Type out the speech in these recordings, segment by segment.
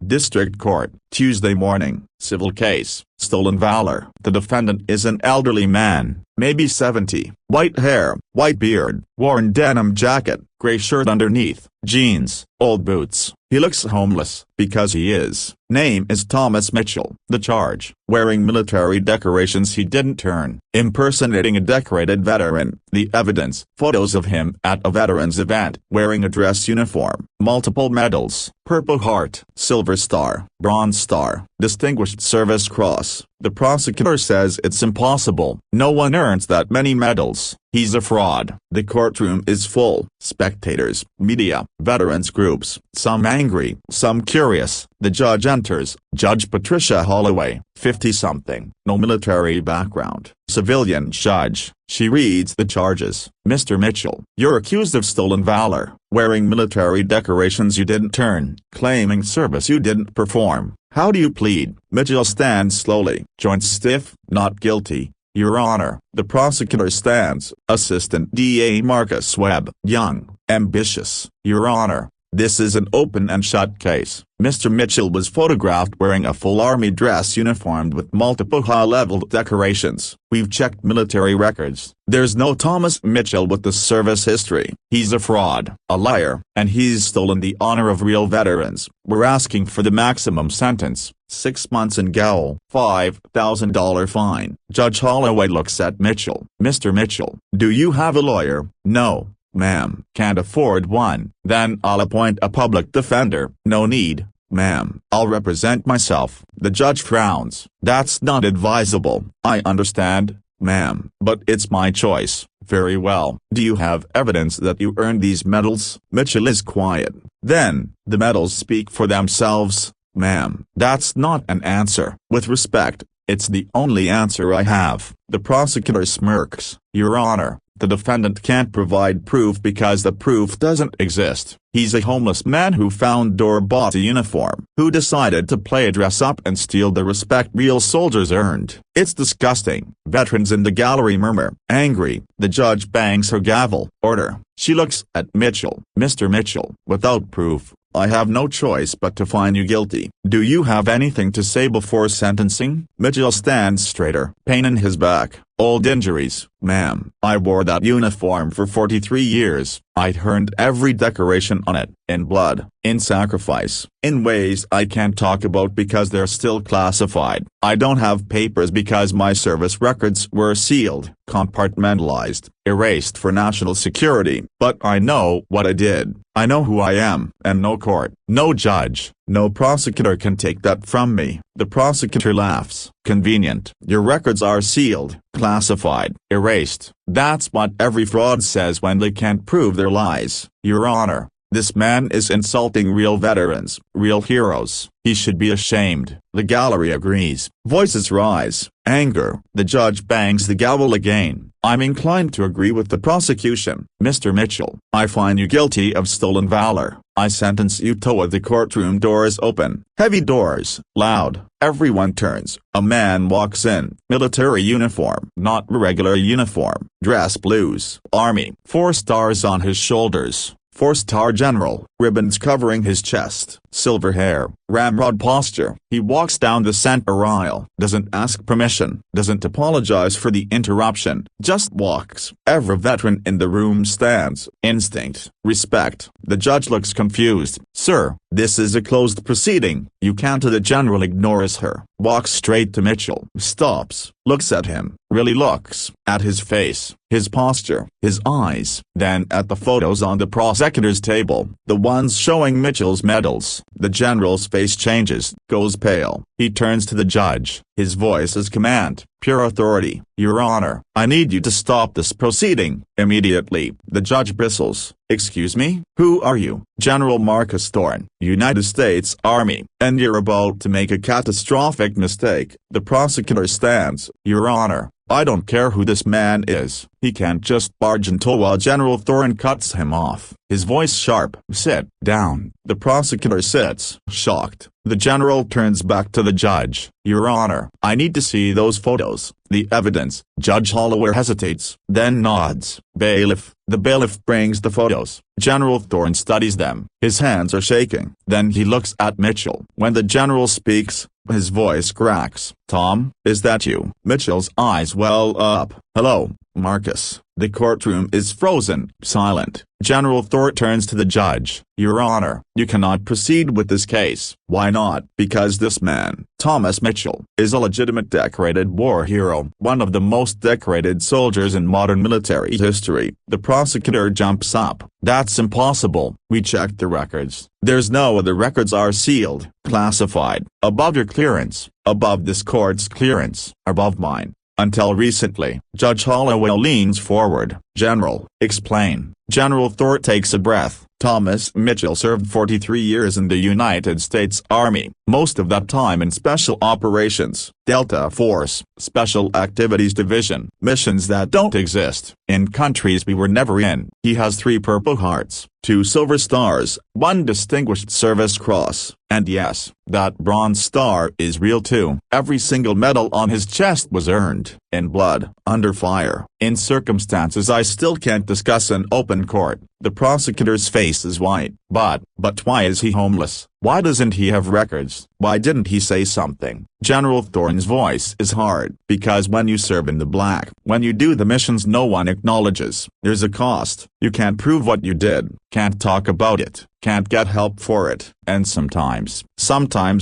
District Court, Tuesday morning, civil case, stolen valor. The defendant is an elderly man, maybe 70, white hair, white beard, worn denim jacket, gray shirt underneath, jeans, old boots. He looks homeless, because he is. Name is Thomas Mitchell. The charge: wearing military decorations he didn't turn, impersonating a decorated veteran. The evidence: photos of him at a veterans event, wearing a dress uniform, multiple medals, Purple Heart, Silver Star, Bronze Star, Distinguished Service Cross. The prosecutor says it's impossible. No one earns that many medals. He's a fraud. The courtroom is full. Spectators, media, veterans groups, some angry, some curious. The judge enters. Judge Patricia Holloway, 50-something, no military background, civilian judge. She reads the charges. Mr. Mitchell, you're accused of stolen valor, wearing military decorations you didn't turn, claiming service you didn't perform. How do you plead? Mitchell stands slowly, joints stiff. Not guilty, Your Honor. The prosecutor stands. Assistant DA Marcus Webb, young, ambitious. Your Honor, this is an open and shut case. Mr. Mitchell was photographed wearing a full army dress uniformed with multiple high-level decorations. We've checked military records. There's no Thomas Mitchell with the service history. He's a fraud, a liar, and he's stolen the honor of real veterans. We're asking for the maximum sentence, 6 months in gaol, $5,000 fine. Judge Holloway looks at Mitchell. Mr. Mitchell, do you have a lawyer? No, ma'am. Can't afford one. Then I'll appoint a public defender. No need, ma'am. I'll represent myself. The judge frowns. That's not advisable. I understand, ma'am, but it's my choice. Very well. Do you have evidence that you earned these medals? Mitchell is quiet. Then, the medals speak for themselves, ma'am. That's not an answer. With respect, it's the only answer I have. The prosecutor smirks. Your Honor, the defendant can't provide proof because the proof doesn't exist. He's a homeless man who found or bought a uniform, who decided to play dress-up and steal the respect real soldiers earned. It's disgusting. Veterans in the gallery murmur. Angry, the judge bangs her gavel. Order. She looks at Mitchell. Mr. Mitchell, without proof, I have no choice but to find you guilty. Do you have anything to say before sentencing? Mitchell stands straighter. Pain in his back. Old injuries. Ma'am, I wore that uniform for 43 years. I'd earned every decoration on it, in blood, in sacrifice, in ways I can't talk about because they're still classified. I don't have papers because my service records were sealed, compartmentalized, erased for national security. But I know what I did. I know who I am, and no court, no judge, no prosecutor can take that from me. The prosecutor laughs. Convenient. Your records are sealed, classified, erased. That's what every fraud says when they can't prove their lies. Your Honor, this man is insulting real veterans, real heroes. He should be ashamed. The gallery agrees. Voices rise. Anger. The judge bangs the gavel again. I'm inclined to agree with the prosecution. Mr. Mitchell, I find you guilty of stolen valor. I sentence you to. The courtroom doors open. Heavy doors. Loud. Everyone turns. A man walks in. Military uniform. Not regular uniform. Dress blues. Army. 4 stars on his shoulders. 4-star general. Ribbons covering his chest. Silver hair. Ramrod posture. He walks down the center aisle. Doesn't ask permission. Doesn't apologize for the interruption. Just walks. Every veteran in the room stands. Instinct. Respect. The judge looks confused. Sir, this is a closed proceeding. You can't. The general ignores her. Walks straight to Mitchell. Stops. Looks at him. Really looks. At his face. His posture. His eyes. Then at the photos on the prosecutor's table. The ones showing Mitchell's medals. The general's face changes. Goes pale. He turns to the judge. His voice is command. Pure authority. Your Honor, I need you to stop this proceeding, immediately. The judge bristles. Excuse me? Who are you? General Marcus Thorne, United States Army, and you're about to make a catastrophic mistake. The prosecutor stands. Your Honor, I don't care who this man is. He can't just barge into while General Thorne cuts him off, his voice sharp. "Sit down." The prosecutor sits, shocked. The general turns back to the judge. "Your Honor, I need to see those photos, the evidence." Judge Holloway hesitates, then nods. "Bailiff." The bailiff brings the photos. General Thorne studies them. His hands are shaking. Then he looks at Mitchell. When the general speaks, his voice cracks. "Tom, is that you?" Mitchell's eyes well up. "Hello, Marcus." The courtroom is frozen, silent. General Thorne turns to the judge. "Your Honor, you cannot proceed with this case." "Why not?" "Because this man, Thomas Mitchell, is a legitimate decorated war hero, one of the most decorated soldiers in modern military history." The prosecutor jumps up. "That's impossible. We checked the records. There's no other records are sealed, classified, above your clearance, above this court's clearance, above mine. Until recently." Judge Holloway leans forward. "General, explain." General Thorne takes a breath. "Thomas Mitchell served 43 years in the United States Army, most of that time in Special Operations, Delta Force, Special Activities Division, missions that don't exist, in countries we were never in. He has 3 Purple Hearts, 2 Silver Stars, 1 Distinguished Service Cross, and yes, that Bronze Star is real too. Every single medal on his chest was earned, in blood, under fire, in circumstances I still can't discuss in open court." The prosecutor's face is white. But why is he homeless? Why doesn't he have records? Why didn't he say something?" General Thorne's voice is hard. "Because when you serve in the black, when you do the missions no one acknowledges, there's a cost. You can't prove what you did, can't talk about it, can't get help for it, and sometimes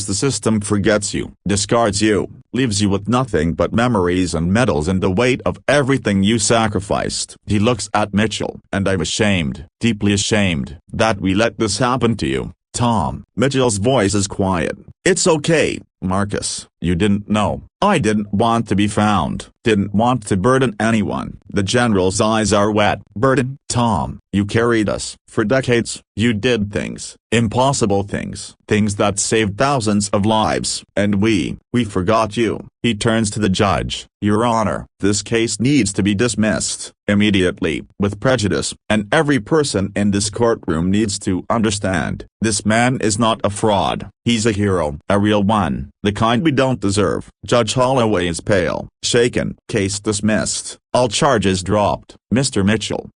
the system forgets you, discards you, leaves you with nothing but memories and medals and the weight of everything you sacrificed." He looks at Mitchell. "And I'm ashamed, deeply ashamed, that we let this happen to you, Tom." Mitchell's voice is quiet. "It's okay, Marcus, you didn't know. I didn't want to be found, didn't want to burden anyone." The general's eyes are wet. "Burden? Tom, you carried us, for decades, you did things, impossible things, things that saved thousands of lives, and we forgot you." He turns to the judge. "Your Honor, this case needs to be dismissed, immediately, with prejudice, and every person in this courtroom needs to understand, this man is not a fraud, he's a hero, a real one, the kind we don't deserve." Judge Holloway is pale, shaken. "Case dismissed, all charges dropped." "Mr. Mitchell,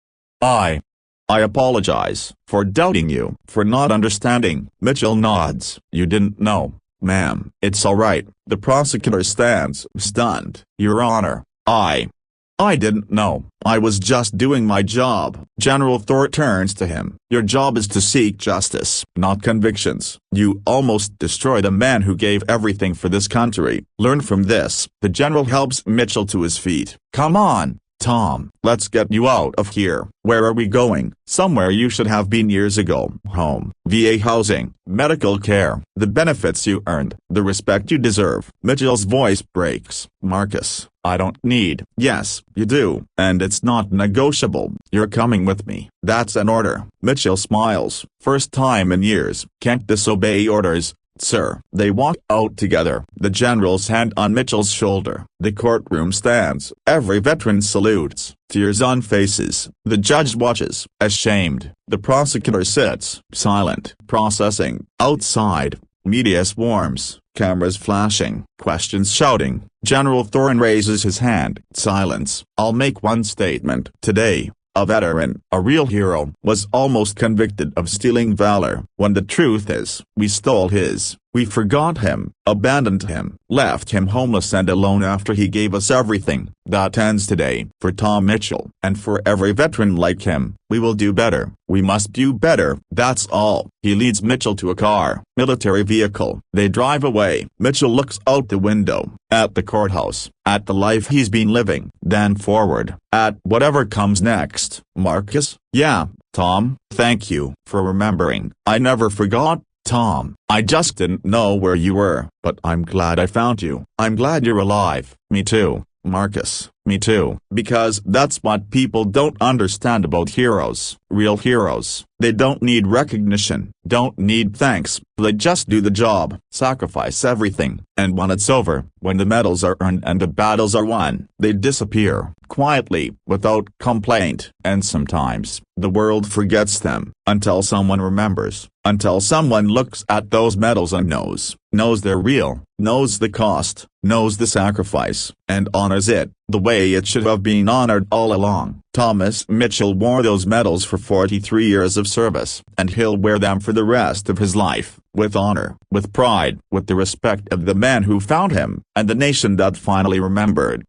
I apologize for doubting you, for not understanding." Mitchell nods. "You didn't know, ma'am." "It's all right." The prosecutor stands, stunned. "Your Honor, I didn't know. I was just doing my job." General Thorne turns to him. "Your job is to seek justice, not convictions. You almost destroyed a man who gave everything for this country. Learn from this." The general helps Mitchell to his feet. "Come on, Tom, let's get you out of here." "Where are we going?" "Somewhere you should have been years ago. Home, VA housing, medical care, the benefits you earned, the respect you deserve." Mitchell's voice breaks. "Marcus, I don't need." "Yes, you do, and it's not negotiable. You're coming with me." "That's an order." Mitchell smiles. "First time in years. Can't disobey orders, sir." They walk out together. The general's hand on Mitchell's shoulder. The courtroom stands. Every veteran salutes. Tears on faces. The judge watches, ashamed. The prosecutor sits, silent, processing. Outside, media swarms, cameras flashing, questions shouting. General Thorne raises his hand. Silence. "I'll make one statement. Today, a veteran, a real hero, was almost convicted of stealing valor, when the truth is, we stole his. We forgot him, abandoned him, left him homeless and alone after he gave us everything. That ends today. For Tom Mitchell, and for every veteran like him, we will do better. We must do better. That's all." He leads Mitchell to a car, military vehicle. They drive away. Mitchell looks out the window, at the courthouse, at the life he's been living, then forward, at whatever comes next. "Marcus?" "Yeah, Tom, thank you for remembering. I never forgot, Tom. I just didn't know where you were, but I'm glad I found you. I'm glad you're alive." "Me too, Marcus." Me too. Because that's what people don't understand about heroes. Real heroes, they don't need recognition, don't need thanks, they just do the job, sacrifice everything, and when it's over, when the medals are earned and the battles are won, they disappear, quietly, without complaint, and sometimes, the world forgets them, until someone remembers, until someone looks at those medals and knows they're real, knows the cost, knows the sacrifice, and honors it, the way it should have been honored all along. Thomas Mitchell wore those medals for 43 years of service, and he'll wear them for the rest of his life, with honor, with pride, with the respect of the man who found him, and the nation that finally remembered.